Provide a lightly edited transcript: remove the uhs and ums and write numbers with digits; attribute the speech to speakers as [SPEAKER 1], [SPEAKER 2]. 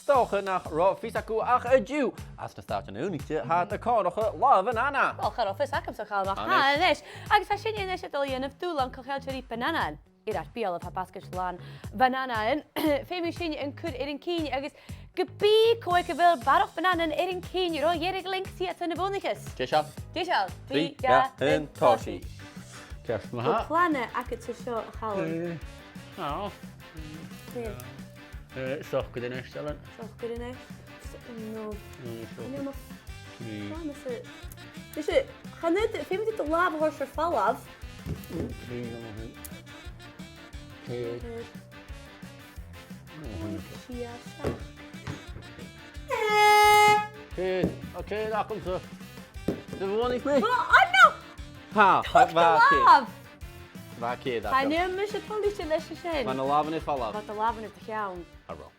[SPEAKER 1] stocha nach rá fís acu ach a dú. As na státe na únite há a cádacha lá banana.
[SPEAKER 2] Wel, char office ac am sa chael mach ha, nes. Agus fa sy'n nes ydol yn y Dùbhlan cochael cheri banana. I'r biol of ha basgach lan banana yn. Fe mi sy'n yn cwr i'r cyn agus gybi coe cyfel barrachd banana i'r cyn ro ierig link si at yn y bwnichus.
[SPEAKER 1] Disial.
[SPEAKER 2] Disial.
[SPEAKER 1] Fi ga yn tosi. Cers ma ha.
[SPEAKER 2] Clann ac y tysio chael.
[SPEAKER 1] O. Soch gyda nes, Dylan.
[SPEAKER 2] Soch gyda nes. No. No. Clann ys y... Dys y... Chanyd, fe mi dyd y laf o hors o'r falaf.
[SPEAKER 1] Oké, daar komt ze. Doen we wel niet mee?
[SPEAKER 2] Oh no!
[SPEAKER 1] Ha, waar keer dat?
[SPEAKER 2] Hij neemt me zijn tondje lesje zijn.
[SPEAKER 1] Maar de laven is vallen.
[SPEAKER 2] Wat de laven heeft gegaan.
[SPEAKER 1] Hallo.